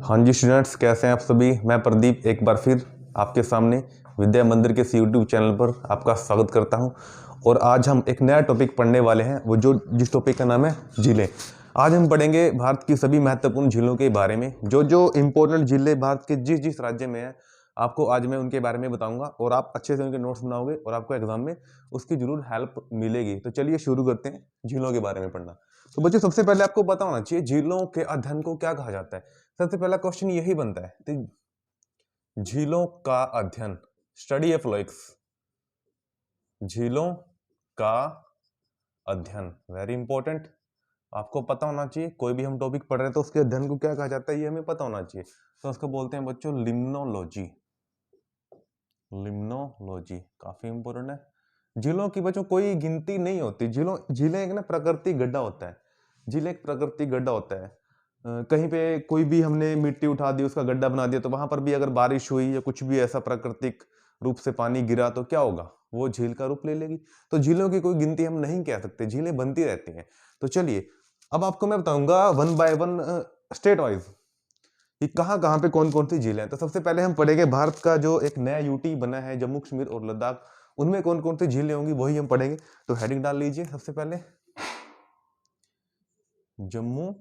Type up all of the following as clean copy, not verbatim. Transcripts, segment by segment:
हाँ जी स्टूडेंट्स, कैसे हैं आप सभी। मैं प्रदीप एक बार फिर आपके सामने विद्या मंदिर के यूट्यूब चैनल पर आपका स्वागत करता हूं। और आज हम एक नया टॉपिक पढ़ने वाले हैं, वो जिस टॉपिक का नाम है झीलें। आज हम पढ़ेंगे भारत की सभी महत्वपूर्ण झीलों के बारे में। जो इम्पोर्टेंट झीलें भारत के जिस जिस राज्य में है, आपको आज मैं उनके बारे में बताऊंगा और आप अच्छे से उनके नोट्स बनाओगे और आपको एग्जाम में उसकी जरूर हेल्प मिलेगी। तो चलिए शुरू करते हैं झीलों के बारे में पढ़ना। तो बच्चों, सबसे पहले आपको पता होना चाहिए झीलों के अध्ययन को क्या कहा जाता है। सबसे पहला क्वेश्चन यही बनता है, तो झीलों का अध्ययन, स्टडी ऑफ लेक्स, झीलों का अध्ययन, वेरी इंपॉर्टेंट। आपको पता होना चाहिए, कोई भी हम टॉपिक पढ़ रहे हैं तो उसके अध्ययन को क्या कहा जाता है ये हमें पता होना चाहिए। तो उसको बोलते हैं बच्चों लिम्नोलॉजी। लिम्नोलॉजी काफी इंपॉर्टेंट है। झीलों की बच्चों कोई गिनती नहीं होती। झीलें एक ना प्रकृति गड्ढा होता है। झील एक प्रकृति गड्ढा होता है। कहीं पे कोई भी हमने मिट्टी उठा दी, उसका गड्ढा बना दिया, तो वहां पर भी अगर बारिश हुई या कुछ भी ऐसा प्राकृतिक रूप से पानी गिरा तो क्या होगा, वो झील का रूप ले लेगी। तो झीलों की कोई गिनती हम नहीं कह सकते, झीलें बनती रहती हैं। तो चलिए अब आपको मैं बताऊंगा one by one state wise कि कहाँ कहाँ पे कौन कौन सी झीलें हैं। तो सबसे पहले हम पढ़ेंगे भारत का जो एक नया यूटी बना है, जम्मू कश्मीर और लद्दाख, उनमें कौन कौन सी झीलें होंगी वही हम पढ़ेंगे। तो हेडिंग डाल लीजिए सबसे पहले, जम्मू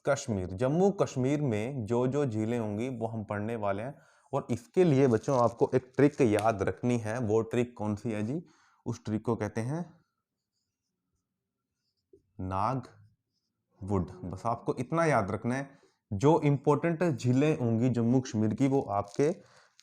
कश्मीर। जम्मू कश्मीर में जो झीलें होंगी वो हम पढ़ने वाले हैं। और इसके लिए बच्चों आपको एक ट्रिक याद रखनी है। वो ट्रिक कौन सी है जी? उस ट्रिक को कहते हैं नाग वुड। बस आपको इतना याद रखना है, जो इंपॉर्टेंट झीलें होंगी जम्मू कश्मीर की वो आपके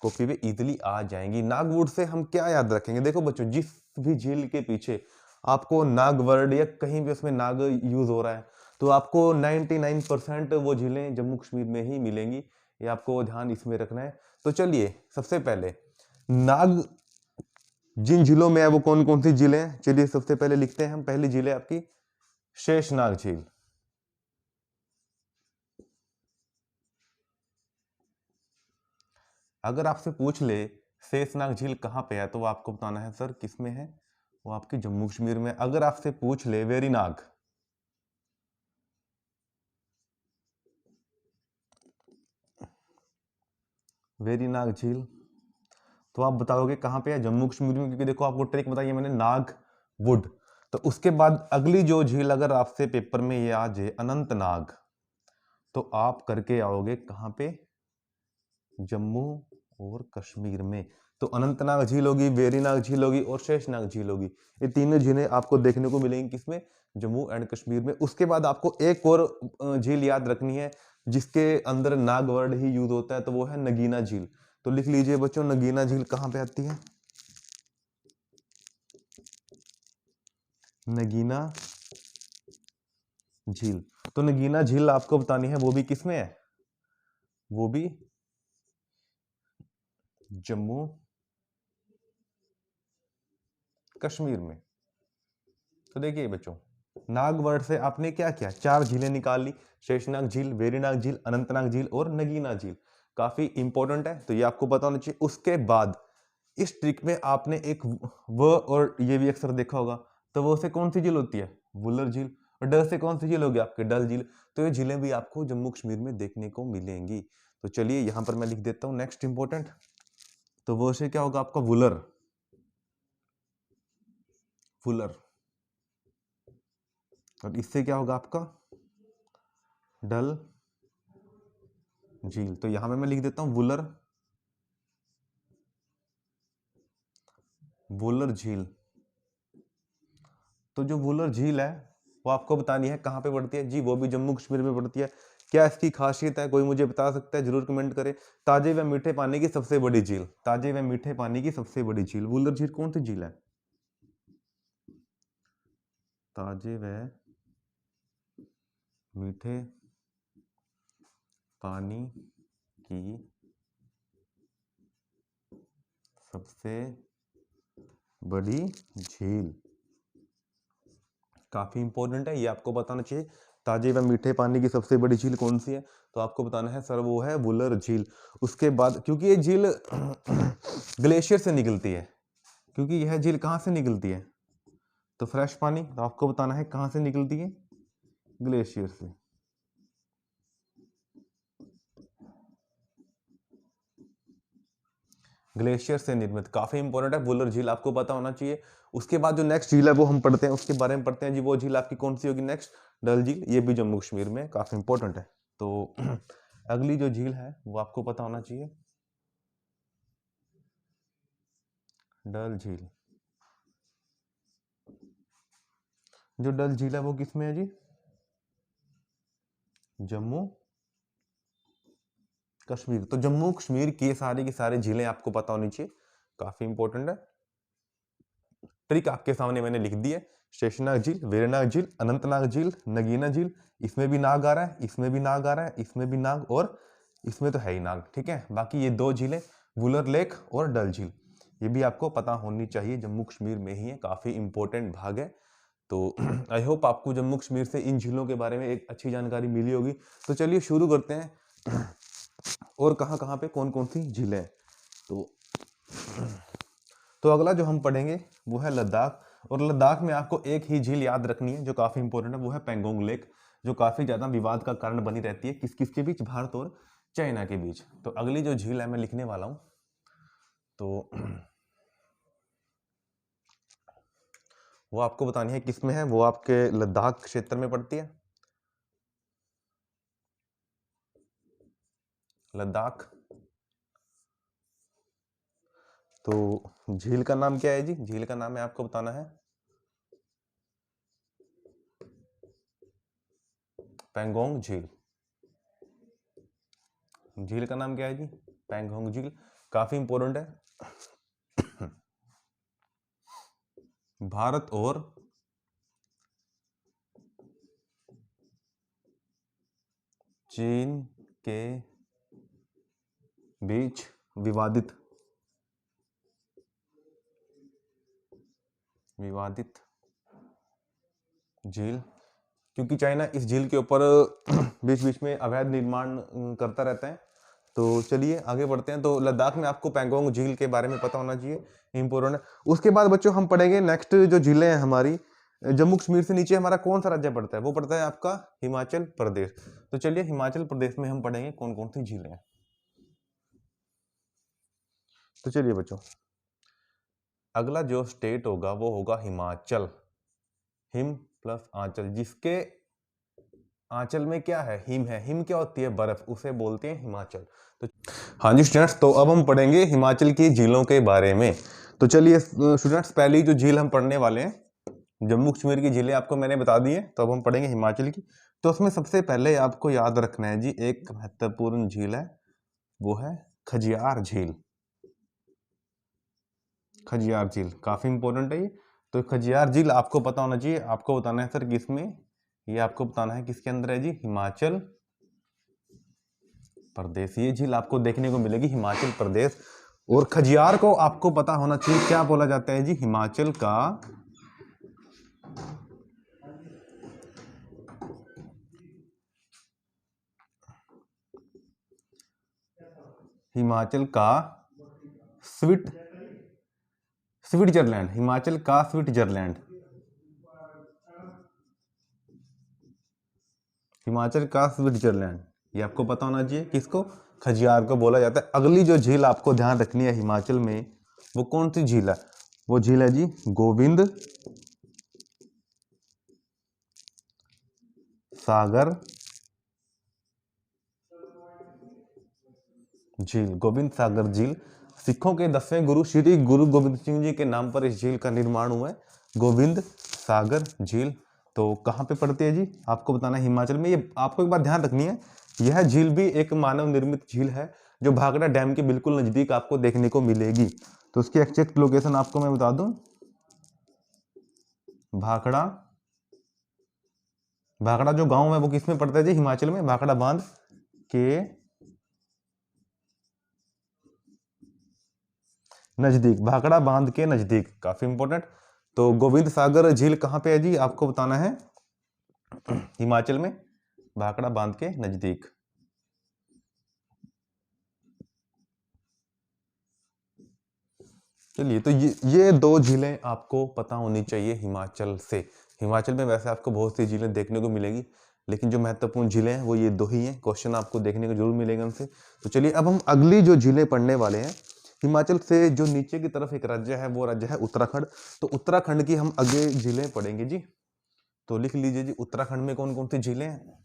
कॉपी पे इजीली आ जाएंगी। नागवुड से हम क्या याद रखेंगे? देखो बच्चों, जिस भी झील के पीछे आपको नाग वर्ड या कहीं भी उसमें नाग यूज हो रहा है, तो आपको 99% वो झीलें जम्मू कश्मीर में ही मिलेंगी। ये आपको ध्यान इसमें रखना है। तो चलिए सबसे पहले नाग जिन झीलों में है वो कौन कौन सी झीलें हैं, चलिए सबसे पहले लिखते हैं हम। पहली झील है आपकी शेषनाग झील। अगर आपसे पूछ ले शेषनाग झील कहाँ पे है, तो वो आपको बताना है सर किस में है, वो आपके जम्मू कश्मीर में। अगर आपसे पूछ ले वेरीनाग, वेरीनाग झील, तो आप बताओगे कहाँ पे है, जम्मू कश्मीर में, क्योंकि देखो आपको ट्रिक बताइए मैंने, नाग वुड। तो उसके बाद अगली जो झील अगर आपसे पेपर में ये आ जाए अनंतनाग, तो आप करके आओगे कहाँ पे, जम्मू और कश्मीर में। तो अनंतनाग झील होगी, वेरीनाग झील होगी और शेषनाग झील होगी। ये तीनों झीलें आपको देखने को मिलेंगी किसमें, जम्मू एंड कश्मीर में। उसके बाद आपको एक और झील याद रखनी है जिसके अंदर नाग वर्ड ही यूज होता है, तो वो है नगीना झील। तो लिख लीजिए बच्चों, नगीना झील कहाँ पे आती है, नगीना झील। तो नगीना झील आपको बतानी है, वो भी किसमें है, वो भी जम्मू कश्मीर में। तो देखिए बच्चों, नाग वर्ड से आपने क्या किया, चार झीलें निकाल ली, शेषनाग झील, वेरीनाग झील, अनंतनाग झील और नगीना झील। काफी इंपॉर्टेंट है, तो ये आपको पता होना चाहिए। उसके बाद इस ट्रिक में आपने एक व और ये भी अक्सर देखा होगा। तो वो से कौन सी झील होती है, वुलर झील। और डल से कौन सी झील होगी आपके, डल झील। तो ये झीलें भी आपको जम्मू कश्मीर में देखने को मिलेंगी। तो चलिए यहां पर मैं लिख देता हूं नेक्स्ट इंपॉर्टेंट। तो वो से क्या होगा आपका, वुलर, वुलर। और इससे क्या होगा आपका, डल झील। तो यहां पे मैं लिख देता हूं वुलर, वुलर झील। तो जो वुलर झील है वो आपको बतानी है कहाँ पे पड़ती है जी, वो भी जम्मू कश्मीर में पड़ती है। क्या इसकी खासियत है, कोई मुझे बता सकता है, जरूर कमेंट करें। ताजे व मीठे पानी की सबसे बड़ी झील, ताजे व मीठे पानी की सबसे बड़ी झील, वुलर झील कौन सी झील है, ताजे व मीठे पानी की सबसे बड़ी झील। काफी इंपॉर्टेंट है, ये आपको बताना चाहिए। ताजे व मीठे पानी की सबसे बड़ी झील कौन सी है, तो आपको बताना है सर वो है वुलर झील। उसके बाद क्योंकि ये झील ग्लेशियर से निकलती है, क्योंकि यह झील कहाँ से निकलती है, तो फ्रेश पानी। तो आपको बताना है कहाँ से निकलती है, ग्लेशियर से। ग्लेशियर से निर्मित, काफी इंपॉर्टेंट है। वुलर झील आपको पता होना चाहिए। उसके बाद जो नेक्स्ट झील है वो हम पढ़ते हैं, उसके बारे में पढ़ते हैं जी। वो झील आपकी कौन सी होगी नेक्स्ट? डल झील। ये भी जम्मू कश्मीर में काफी इंपॉर्टेंट है। तो अगली जो झील है वो आपको पता होना चाहिए, डल झील। जो डल झील है वो किसमें है जी? जम्मू कश्मीर। तो जम्मू कश्मीर की सारी झीलें आपको पता होनी चाहिए, काफी इंपॉर्टेंट है। ट्रिक आपके सामने मैंने लिख दी है। शेषनाग झील, वेरनाग झील, अनंतनाग झील, नगीना झील। इसमें भी नाग आ रहा है, इसमें भी नाग आ रहा है, इसमें भी नाग, और इसमें तो है ही नाग, ठीक है। बाकी ये दो झीलें, वुलर लेक और डल झील, ये भी आपको पता होनी चाहिए, जम्मू कश्मीर में ही है, काफी इंपॉर्टेंट भाग है। तो आई होप आपको जम्मू कश्मीर से इन झीलों के बारे में एक अच्छी जानकारी मिली होगी। तो चलिए शुरू करते हैं। और कहाँ पे कौन कौन सी झीलें हैं। तो अगला जो हम पढ़ेंगे वो है लद्दाख। और लद्दाख में आपको एक ही झील याद रखनी है जो काफी इंपॉर्टेंट है, वो है पेंगोंग लेक, जो काफी ज्यादा विवाद का कारण बनी रहती है। किस किस के बीच? भारत और चाइना के बीच। तो अगली जो झील है मैं लिखने वाला हूं, तो वो आपको बतानी है किसमें है। वो आपके लद्दाख क्षेत्र में पड़ती है, लद्दाख। तो झील का नाम क्या है जी? झील का नाम है आपको बताना है पेंगोंग झील। झील का नाम क्या है जी? पेंगोंग झील, काफी इंपॉर्टेंट है। भारत और चीन के बीच विवादित झील, क्योंकि चाइना इस झील के ऊपर बीच बीच में अवैध निर्माण करता रहता है। तो चलिए आगे बढ़ते हैं। तो लद्दाख में आपको पेंगोंग झील के बारे में पता होना चाहिए, इंपॉर्टेंट है। उसके बाद बच्चों हम पढ़ेंगे नेक्स्ट जो झीलें हैं हमारी। जम्मू कश्मीर से नीचे हमारा कौन सा राज्य पड़ता है? वो पड़ता है आपका हिमाचल प्रदेश। तो चलिए हिमाचल प्रदेश में हम पढ़ेंगे कौन कौन सी झीलें हैं। तो चलिए बच्चों, अगला जो स्टेट होगा वो होगा हिमाचल। हिम प्लस आंचल, जिसके आंचल में क्या है? हिम है। हिम क्या होती है? बर्फ, उसे बोलते हैं हिमाचल। तो हाँ जी स्टूडेंट्स, तो अब हम पढ़ेंगे हिमाचल की झीलों के बारे में। तो चलिए स्टूडेंट्स, पहली जो झील हम पढ़ने वाले हैं, जम्मू कश्मीर की झीलें आपको मैंने बता दी है, तो अब हम पढ़ेंगे हिमाचल की। तो उसमें सबसे पहले आपको याद रखना है जी, एक महत्वपूर्ण झील है, वो है खजियार झील। खजियार झील काफी इंपॉर्टेंट है ये। तो खजियार झील आपको पता होना चाहिए। आपको बताना है सर किसमें, ये आपको बताना है किसके अंदर है जी? हिमाचल प्रदेश। ये झील आपको देखने को मिलेगी हिमाचल प्रदेश। और खजियार को आपको पता होना चाहिए क्या बोला जाता है जी? हिमाचल का स्विट स्विट्जरलैंड। हिमाचल का स्विट्जरलैंड। हिमाचल का स्विट्जरलैंड, ये आपको पता होना चाहिए। किसको? खजियार को बोला जाता है। अगली जो झील आपको ध्यान रखनी है हिमाचल में, वो कौन सी झील है? वो झील है जी गोविंद सागर झील। गोविंद सागर झील सिखों के 10वें गुरु श्री गुरु गोविंद सिंह जी के नाम पर इस झील का निर्माण हुआ है, गोविंद सागर झील। तो कहाँ पे पड़ती है जी? आपको बताना है हिमाचल में। ये आपको एक बात ध्यान रखनी है, यह झील भी एक मानव निर्मित झील है, जो भाखड़ा डैम के बिल्कुल नजदीक आपको देखने को मिलेगी। तो उसकी एग्जैक्ट लोकेशन आपको मैं बता दूं, भाखड़ा। भाखड़ा जो गांव है वो किसमें पड़ता है जी? हिमाचल में, भाखड़ा बांध के नजदीक। भाखड़ा बांध के नजदीक, काफी इंपॉर्टेंट। तो गोविंद सागर झील कहाँ पे है जी? आपको बताना है हिमाचल में, भाखड़ा बांध के नजदीक। चलिए, तो ये दो झीलें आपको पता होनी चाहिए हिमाचल से। हिमाचल में वैसे आपको बहुत सी झीलें देखने को मिलेगी, लेकिन जो महत्वपूर्ण झीलें हैं वो ये दो ही हैं। क्वेश्चन आपको देखने को जरूर मिलेगा उनसे। तो चलिए अब हम अगली जो झीलें पढ़ने वाले हैं, हिमाचल से जो नीचे की तरफ एक राज्य है वो राज्य है उत्तराखंड। तो उत्तराखंड की हम आगे झीलें पढ़ेंगे जी। तो लिख लीजिए जी, उत्तराखंड में कौन कौन सी झीलें हैं।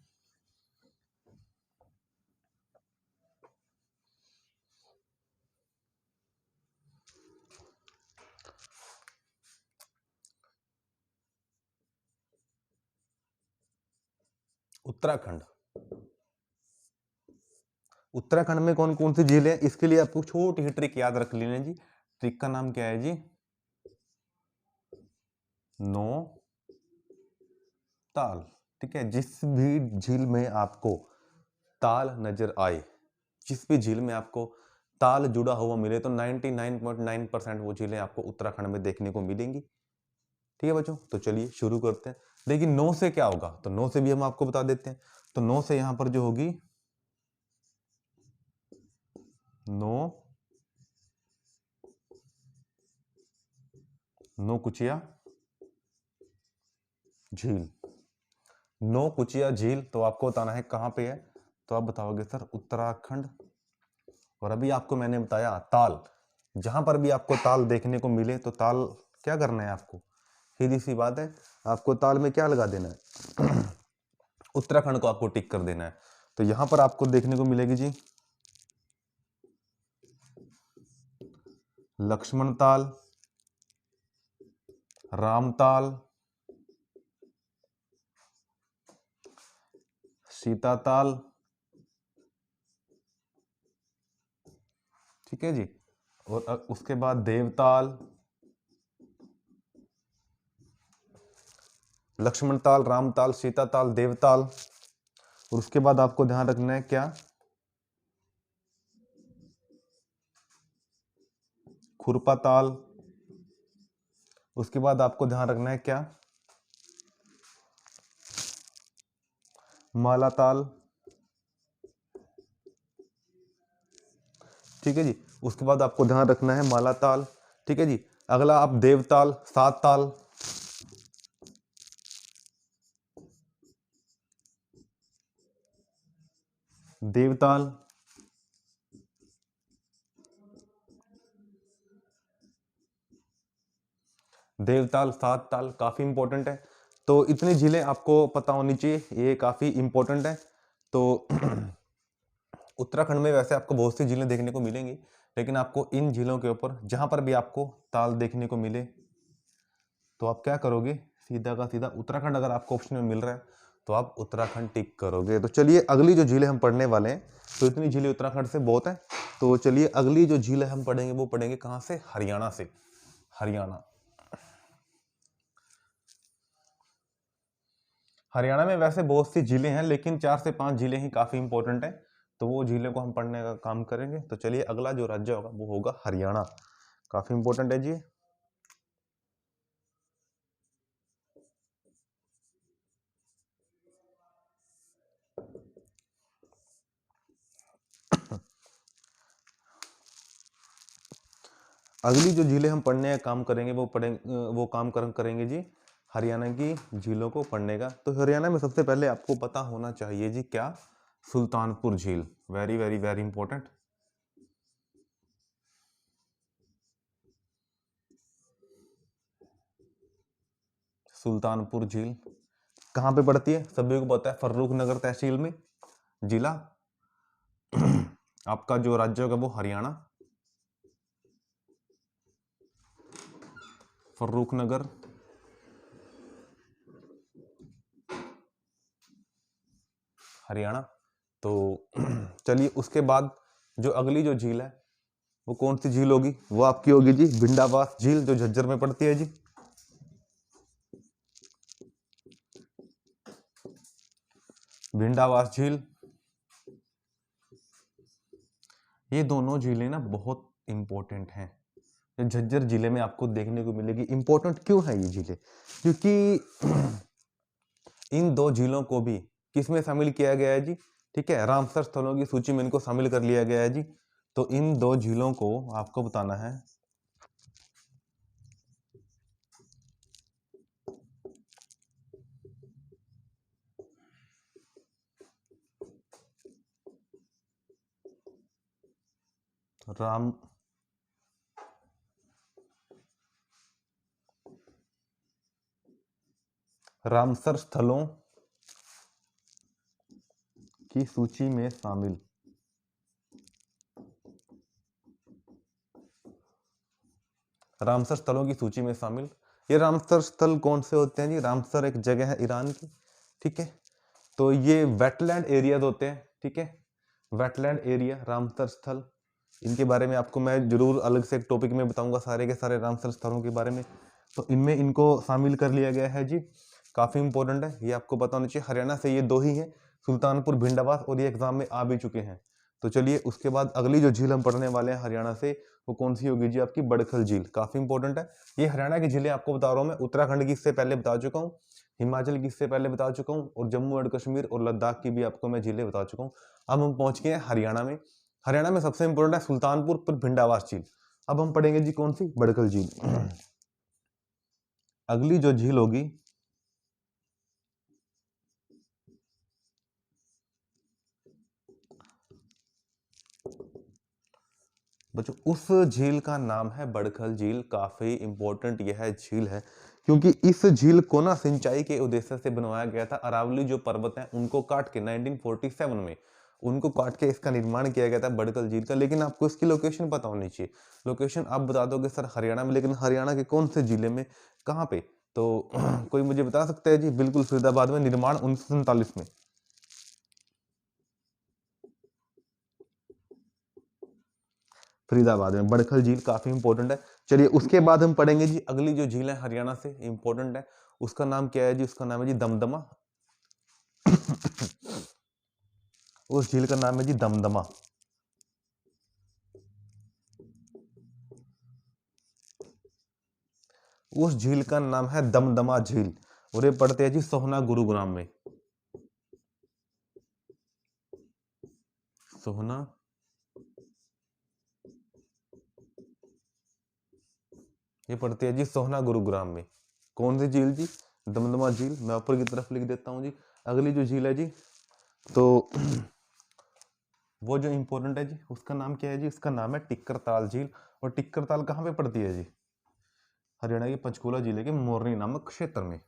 उत्तराखंड, उत्तराखंड में कौन कौन सी झीलें हैं, इसके लिए आपको छोटी सी ट्रिक याद रख लेना जी। ट्रिक का नाम क्या है जी, नो ताल। ठीक है, जिस भी झील में आपको ताल नजर आए, जिस भी झील में आपको ताल जुड़ा हुआ मिले, तो 99.9% वो झीलें आपको उत्तराखंड में देखने को मिलेंगी। ठीक है बच्चों, तो चलिए शुरू करते हैं। लेकिन नो से क्या होगा, तो नो से भी हम आपको बता देते हैं। तो नो से यहां पर जो होगी, नो नो कुचिया झील। नो कुचिया झील, तो आपको बताना है कहां पे है। तो आप बताओगे सर उत्तराखंड। और अभी आपको मैंने बताया ताल, जहां पर भी आपको ताल देखने को मिले तो ताल क्या करना है आपको, सीधी सी बात है, आपको ताल में क्या लगा देना है उत्तराखंड को आपको टिक कर देना है। तो यहां पर आपको देखने को मिलेगी जी लक्ष्मण ताल, रामताल, सीता ताल। ठीक है जी, और उसके बाद देवताल, लक्ष्मण ताल, रामताल, सीता ताल, देवताल। और उसके बाद आपको ध्यान रखना है क्या, खुरपा ताल। उसके बाद आपको ध्यान रखना है क्या, माला ताल। ठीक है जी, उसके बाद आपको ध्यान रखना है माला ताल। ठीक है जी, अगला आप देवताल, सात ताल। देवताल, देवताल, सात ताल काफी इंपॉर्टेंट है। तो इतनी झीलें आपको पता होनी चाहिए, ये काफी इंपॉर्टेंट है। तो उत्तराखंड में वैसे आपको बहुत सी झीलें देखने को मिलेंगी, लेकिन आपको इन झीलों के ऊपर जहां पर भी आपको ताल देखने को मिले, तो आप क्या करोगे, सीधा का सीधा उत्तराखंड अगर आपको ऑप्शन में मिल रहा है तो आप उत्तराखंड टिक करोगे। तो चलिए अगली जो झीलें हम पढ़ने वाले हैं, तो इतनी झीलें उत्तराखंड से बहुत है। तो चलिए अगली जो झीलें हम पढ़ेंगे वो पढ़ेंगे कहाँ से, हरियाणा से। हरियाणा, हरियाणा में वैसे बहुत सी झीलें हैं, लेकिन 4 से 5 झीलें ही काफी इंपॉर्टेंट है। तो वो झीलों को हम पढ़ने का काम करेंगे। तो चलिए अगला जो राज्य होगा वो होगा हरियाणा, काफी इंपॉर्टेंट है जी। अगली जो झीलें हम पढ़ने का काम करेंगे वो करेंगे जी हरियाणा की झीलों को पढ़ने का। तो हरियाणा में सबसे पहले आपको पता होना चाहिए जी क्या, सुल्तानपुर झील। Very very very important. Sultanpur झील कहाँ पे पड़ती है, सभी को पता है, फर्रुखनगर तहसील में। जिला आपका जो राज्य होगा वो हरियाणा, फर्रुखनगर। हरियाणा। तो चलिए उसके बाद जो अगली जो झील है वो कौन सी झील होगी, वो आपकी होगी जी भिंडावास झील, जो झज्जर में पड़ती है जी। भिंडावास झील, ये दोनों झीलें ना बहुत इंपॉर्टेंट हैं। ये झज्जर जिले में आपको देखने को मिलेगी। इंपॉर्टेंट क्यों है ये झीलें, क्योंकि इन दो झीलों को भी किसमें शामिल किया गया है जी, ठीक है, रामसर स्थलों की सूची में इनको शामिल कर लिया गया है जी। तो इन दो झीलों को आपको बताना है, रामसर स्थलों की सूची में शामिल। रामसर स्थलों की सूची में शामिल। ये रामसर स्थल कौन से होते हैं जी? रामसर एक जगह है ईरान की, ठीक है। तो ये वेटलैंड एरियाज होते हैं, ठीक है, वेटलैंड एरिया, रामसर स्थल। इनके बारे में आपको मैं जरूर अलग से एक टॉपिक में बताऊंगा सारे के सारे रामसर स्थलों के बारे में। तो इनमें इनको शामिल कर लिया गया है जी, काफी इंपॉर्टेंट है, ये आपको पता होना चाहिए। हरियाणा से ये दो ही हैं, सुल्तानपुर भिंडावास, और ये एग्जाम में आ भी चुके हैं। तो चलिए उसके बाद अगली जो झील हम पढ़ने वाले हैं हरियाणा से, वो कौन सी होगी जी? आपकी बड़खल झील, काफी इंपॉर्टेंट है। ये हरियाणा की झीलें आपको बता रहा हूँ मैं, उत्तराखंड की इससे पहले बता चुका हूँ, हिमाचल की इससे पहले बता चुका हूँ, और जम्मू एंड कश्मीर और लद्दाख की भी आपको मैं झीलें बता चुका हूँ। अब हम पहुंच गए हैं हरियाणा में। हरियाणा में सबसे इंपॉर्टेंट है सुल्तानपुर पर भिंडावास झील। अब हम पढ़ेंगे जी कौन सी? बड़खल झील। अगली जो झील होगी बच्चों, उस झील का नाम है बड़खल झील। काफी इंपॉर्टेंट यह झील है, क्योंकि इस झील को ना सिंचाई के उद्देश्य से बनवाया गया था। अरावली जो पर्वत है उनको काट के 1947 में उनको काट के इसका निर्माण किया गया था बड़खल झील का। लेकिन आपको इसकी लोकेशन पता होनी चाहिए। लोकेशन आप बता दोगे सर हरियाणा में, लेकिन हरियाणा के कौन से जिले में, कहाँ पे? तो कोई मुझे बता सकता है जी? बिल्कुल फरीदाबाद में, निर्माण 1947 में। फरीदाबाद में बड़खल झील काफी इंपॉर्टेंट है। चलिए उसके बाद हम पढ़ेंगे जी अगली जो झील है हरियाणा से इंपॉर्टेंट है, उसका नाम क्या है जी? उसका नाम है जी दमदमा। उस झील का नाम है जी दमदमा। उस झील का नाम है दमदमा झील, और ये पड़ते हैं जी सोहना गुरुग्राम में। सोहना ये पड़ती है जी सोहना गुरुग्राम में। कौन सी झील जी? दमदमा झील। मैं ऊपर की तरफ लिख देता हूँ जी। अगली जो झील है जी, तो वो जो इंपॉर्टेंट है जी, उसका नाम क्या है जी? उसका नाम है टिक्कर ताल झील। और टिक्कर ताल कहाँ पे पड़ती है जी? हरियाणा के पंचकुला जिले के मोरनी नामक क्षेत्र में।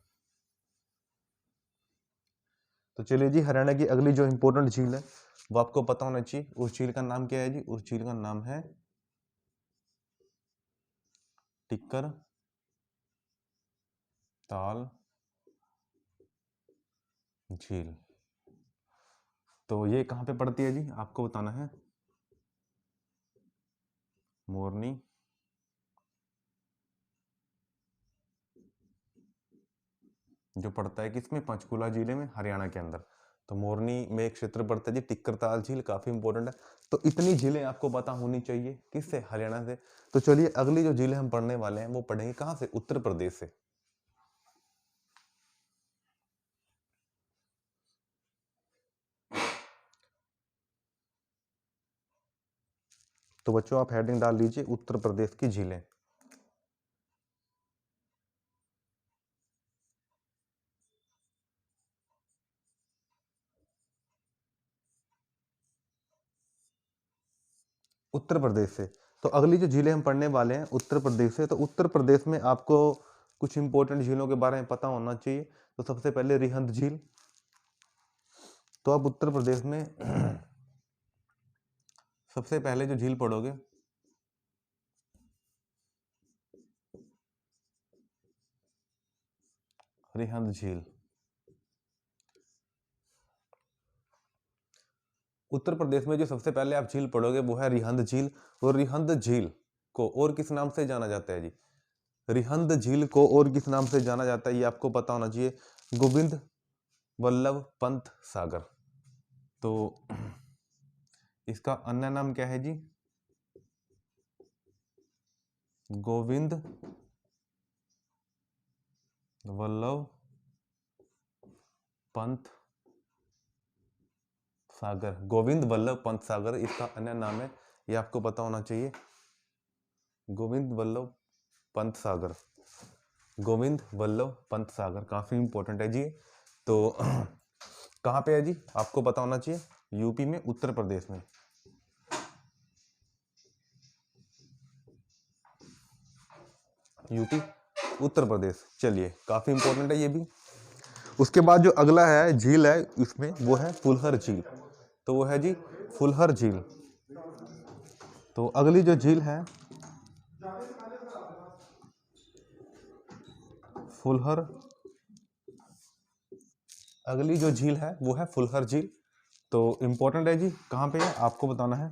तो चलिए जी हरियाणा की अगली जो इंपॉर्टेंट झील है वो आपको पता होना चाहिए। उस झील का नाम क्या है जी? उस झील का नाम है टिक्कर ताल झील। तो ये कहाँ पे पड़ती है जी? आपको बताना है। मोरनी जो पड़ता है किसमें? पंचकुला जिले में, हरियाणा के अंदर। तो मोरनी में एक क्षेत्र पड़ता है जी टिक्कर ताल झील, काफी इंपॉर्टेंट है। तो इतनी झीलें आपको पता होनी चाहिए, किससे? हरियाणा से। तो चलिए अगली जो झीलें हम पढ़ने वाले हैं वो पढ़ेंगे कहाँ से? उत्तर प्रदेश से। तो बच्चों आप हेडिंग डाल लीजिए उत्तर प्रदेश की झीलें। उत्तर प्रदेश से। तो अगली जो झीलें हम पढ़ने वाले हैं उत्तर प्रदेश से। तो उत्तर प्रदेश में आपको कुछ इंपॉर्टेंट झीलों के बारे में पता होना चाहिए। तो सबसे पहले रिहंद झील। तो आप उत्तर प्रदेश में सबसे पहले जो झील पढ़ोगे रिहंद झील। उत्तर प्रदेश में जो सबसे पहले आप झील पढ़ोगे वो है रिहंद झील। और रिहंद झील को और किस नाम से जाना जाता है जी? रिहंद झील को और किस नाम से जाना जाता है ये आपको पता होना चाहिए। गोविंद वल्लभ पंत सागर। तो इसका अन्य नाम क्या है जी? गोविंद वल्लभ पंत सागर। गोविंद वल्लभ पंत सागर इसका अन्य नाम है, ये आपको पता होना चाहिए। गोविंद वल्लभ पंत सागर। गोविंद वल्लभ पंत सागर काफी इंपॉर्टेंट है जी। तो कहाँ पे है जी? आपको पता होना चाहिए। यूपी में, उत्तर प्रदेश में। यूपी, उत्तर प्रदेश। चलिए, काफ़ी इंपॉर्टेंट है ये भी। उसके बाद जो अगला है झील है इसमें, वो है फुलहर झील। तो वो है जी फुलहर झील। तो अगली जो झील है फुलहर, अगली जो झील है वो है फुलहर झील। तो इंपॉर्टेंट है जी, कहाँ पे है आपको बताना है।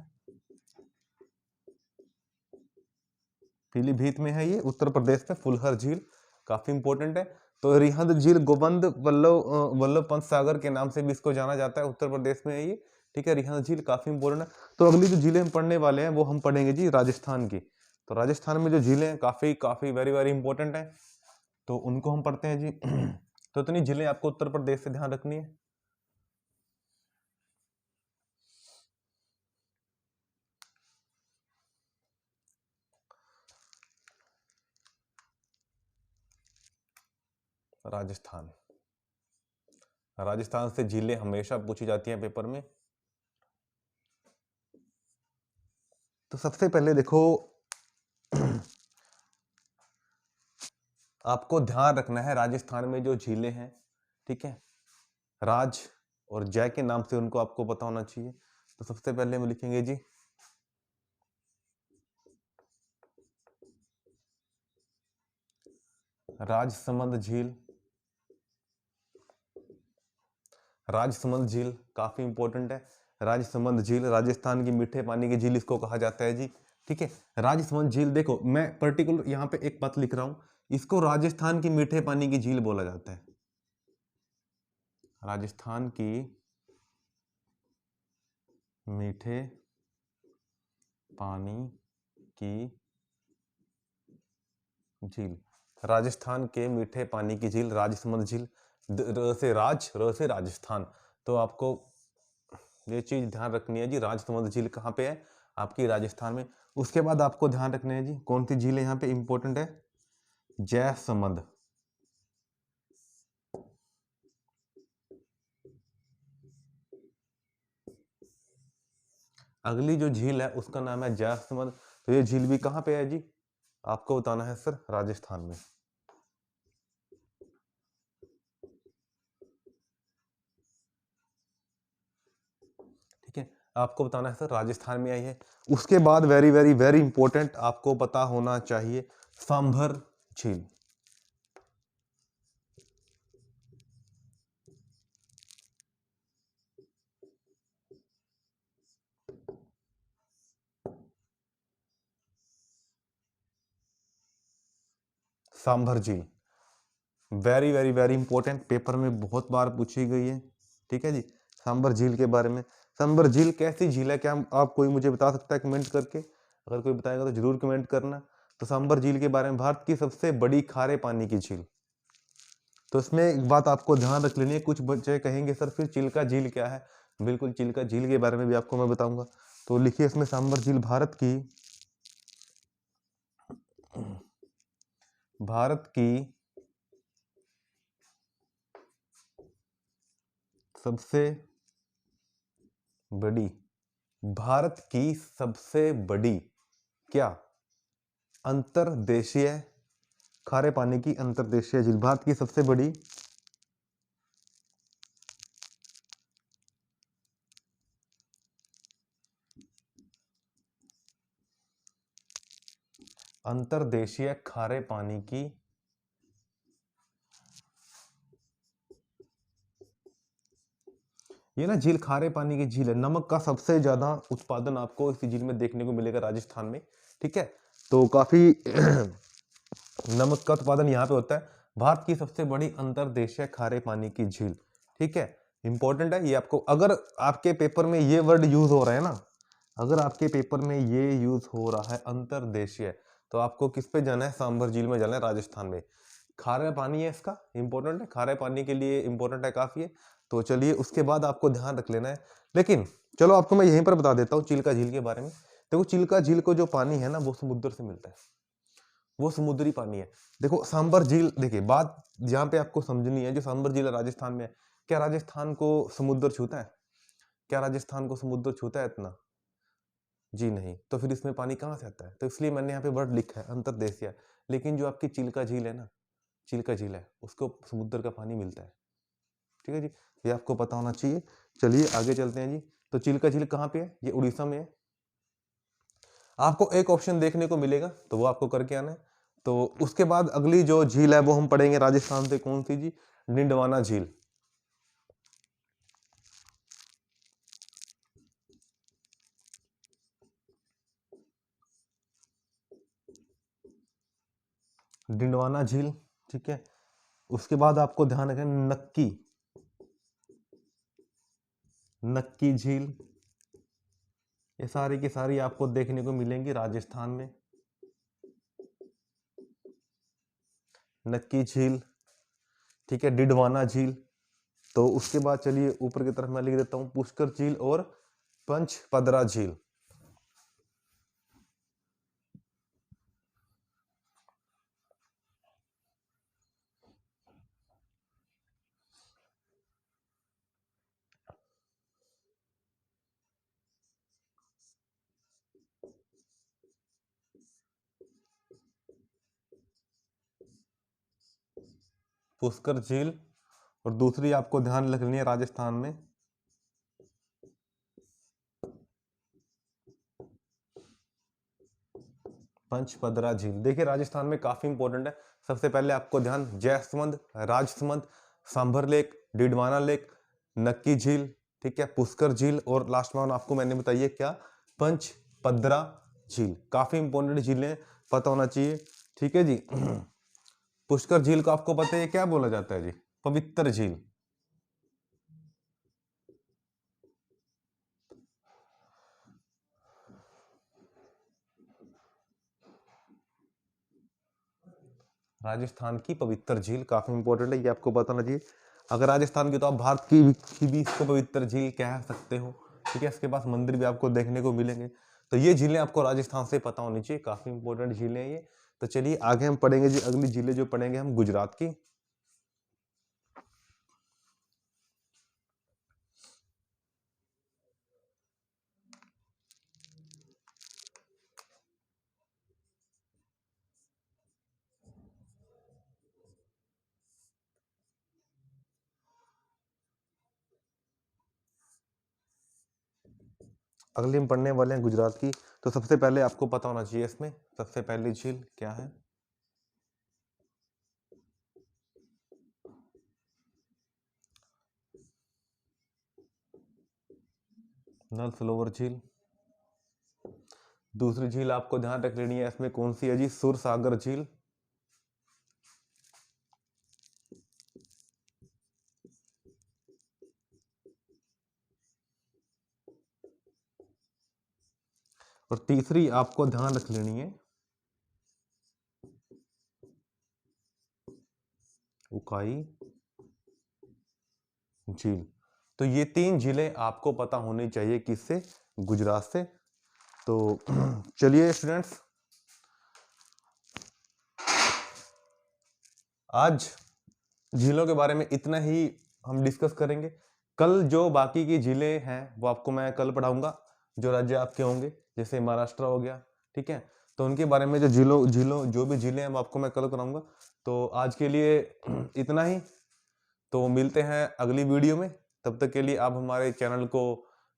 पीलीभीत में है ये, उत्तर प्रदेश में फुलहर झील, काफी इंपॉर्टेंट है। तो रिहंद झील गोविंद वल्लभ पंत सागर के नाम से भी इसको जाना जाता है, उत्तर प्रदेश में है ये। ठीक है, रिहंद झील काफी इंपॉर्टेंट है। तो अगली जो झीलें हम पढ़ने वाले हैं वो हम पढ़ेंगे जी राजस्थान की। तो राजस्थान में जो झीलें हैं काफी काफी वेरी वेरी इंपॉर्टेंट है, तो उनको हम पढ़ते हैं जी। तो इतनी झीलें आपको उत्तर प्रदेश से ध्यान रखनी है। राजस्थान, राजस्थान से झीलें हमेशा पूछी जाती हैं पेपर में। तो सबसे पहले देखो, आपको ध्यान रखना है राजस्थान में जो झीलें हैं, ठीक है, राज और जय के नाम से उनको आपको पता होना चाहिए। तो सबसे पहले हम लिखेंगे जी राजसमंद झील। राजसमंद झील काफी इंपॉर्टेंट है। राजसमंद झील राजस्थान की मीठे पानी की झील इसको कहा जाता है जी। ठीक है, राजसमंद झील, देखो मैं पर्टिकुलर यहाँ पे एक बात लिख रहा हूं, इसको राजस्थान की मीठे पानी की झील बोला जाता है। राजस्थान की मीठे पानी की झील, राजस्थान के मीठे पानी की झील राजसमंद झील। र से राज, र से राजस्थान। तो आपको ये चीज ध्यान रखनी है जी, राजसमंद झील कहाँ पे है, आपकी राजस्थान में। उसके बाद आपको ध्यान रखना है जी, कौन सी झील यहाँ पे इंपॉर्टेंट है, जयसमंद। अगली जो झील है उसका नाम है जयसमंद। तो ये झील भी कहाँ पे है जी, आपको बताना है सर, राजस्थान में। ठीक है, आपको बताना है सर राजस्थान में आई है। उसके बाद वेरी वेरी वेरी इंपॉर्टेंट आपको पता होना चाहिए, सांभर झील। सांभर झील very very very important, paper में बहुत बार पूछी गई है। ठीक है जी, सांभर झील के बारे में। सांभर झील कैसी झील है, क्या आप कोई मुझे बता सकता है कमेंट करके, अगर कोई बताएगा तो जरूर कमेंट करना। तो सांभर झील के बारे में, भारत की सबसे बड़ी खारे पानी की झील। तो इसमें एक बात आपको ध्यान रख लेनी है, कुछ बच्चे कहेंगे सर फिर चिल्का झील क्या है, बिल्कुल चिल्का झील के बारे में भी आपको मैं बताऊंगा। तो लिखिए इसमें, सांभर झील भारत की सबसे बड़ी, भारत की सबसे बड़ी क्या, अंतर्देशीय खारे पानी की अंतर्देशीय झील, भारत की सबसे बड़ी अंतर्देशीय खारे पानी की, ये ना झील खारे पानी की झील है। नमक का सबसे ज्यादा उत्पादन आपको इस झील में देखने को मिलेगा राजस्थान में। ठीक है, तो काफी नमक का उत्पादन यहाँ पे होता है। भारत की सबसे बड़ी अंतर्देशीय खारे पानी की झील। ठीक है, इंपॉर्टेंट है ये आपको, अगर आपके पेपर में ये वर्ड यूज हो रहा है ना, अगर आपके पेपर में ये यूज हो रहा है अंतर्देशीय, तो आपको किस पे जाना है, सांभर झील में जाना है, राजस्थान में। खारा पानी है इसका, इंपॉर्टेंट है, खारे पानी के लिए इंपॉर्टेंट है काफी है। तो चलिए, उसके बाद आपको ध्यान रख लेना है। लेकिन चलो आपको मैं यहीं पर बता देता हूँ चिल्का झील के बारे में। देखो चिल्का झील को जो पानी है ना, वो समुद्र से मिलता है, वो समुद्री पानी है। देखो सांबर झील, देखिए बात यहाँ पे आपको समझनी है, जो सांबर झील है राजस्थान में है, क्या राजस्थान को समुद्र छूता है, क्या राजस्थान को समुद्र छूता है इतना, जी नहीं। तो फिर इसमें पानी कहाँ से आता है, तो इसलिए मैंने यहाँ पे वर्ड लिखा है अंतर्देशीय। लेकिन जो आपकी चिल्का झील है ना, चिल्का झील है, उसको समुद्र का पानी मिलता है। ठीक है जी, ये आपको पता होना चाहिए। चलिए आगे चलते हैं जी। तो चिल्का झील कहाँ पे है? ये उड़ीसा में है। आपको एक ऑप्शन देखने को मिलेगा, तो वो आपको करके आना है। तो उसके बाद अगली जो झील है वो हम पढ़ेंगे राजस्थान से, कौन सी जी? डिंडवाना झील। डिंडवाना झील, ठीक है। उसके बाद आपको ध्यान रखना नक्की, नक्की झील, ये सारी की सारी आपको देखने को मिलेंगी राजस्थान में। नक्की झील, ठीक है, डिडवाना झील। तो उसके बाद चलिए ऊपर की तरफ मैं लिख देता हूं पुष्कर झील और पंचपदरा झील। पुष्कर झील, और दूसरी आपको ध्यान रखनी है राजस्थान में पंचपदरा झील। देखिए राजस्थान में काफी इंपॉर्टेंट है। सबसे पहले आपको ध्यान जयसमंद, राजसमंद, सांभर लेक, डिडवाना लेक, नक्की झील, ठीक है, पुष्कर झील, और लास्ट में आपको मैंने बताइए क्या? पंचपदरा झील। काफी इंपॉर्टेंट झीलें, पता होना चाहिए। ठीक है जी। पुष्कर झील को आपको पता है क्या बोला जाता है जी? पवित्र झील। राजस्थान की पवित्र झील काफी इंपॉर्टेंट है, ये आपको बताना चाहिए। अगर राजस्थान की तो आप भारत की भी इसको पवित्र झील कह सकते हो। ठीक है, इसके पास मंदिर भी आपको देखने को मिलेंगे। तो ये झीलें आपको राजस्थान से पता होनी चाहिए, काफी इंपॉर्टेंट झीलें हैं ये। तो चलिए आगे हम पढ़ेंगे जी, अगली झीलें जो पढ़ेंगे हम गुजरात की। अगली हम पढ़ने वाले हैं गुजरात की। तो सबसे पहले आपको पता होना चाहिए इसमें सबसे पहली झील क्या है? नल सरोवर झील। दूसरी झील आपको ध्यान रख लेनी है इसमें कौन सी है जी? सुरसागर झील। और तीसरी आपको ध्यान रख लेनी है उकाई झील। तो ये तीन झीलें आपको पता होनी चाहिए, किससे? गुजरात से। तो चलिए स्टूडेंट्स, आज झीलों के बारे में इतना ही हम डिस्कस करेंगे। कल जो बाकी की झीलें हैं वो आपको मैं कल पढ़ाऊंगा, जो राज्य आपके होंगे, जैसे महाराष्ट्र हो गया, ठीक है, तो उनके बारे में जो झीलों झीलों जो भी झीलें हैं वो आपको मैं कल कराऊंगा। तो आज के लिए इतना ही। तो मिलते हैं अगली वीडियो में। तब तक के लिए आप हमारे चैनल को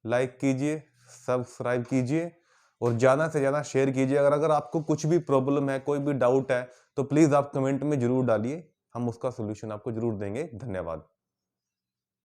लाइक कीजिए, सब्सक्राइब कीजिए और ज़्यादा से ज़्यादा शेयर कीजिए। अगर आपको कुछ भी प्रॉब्लम है, कोई भी डाउट है, तो प्लीज़ आप कमेंट में ज़रूर डालिए, हम उसका सोल्यूशन आपको ज़रूर देंगे। धन्यवाद।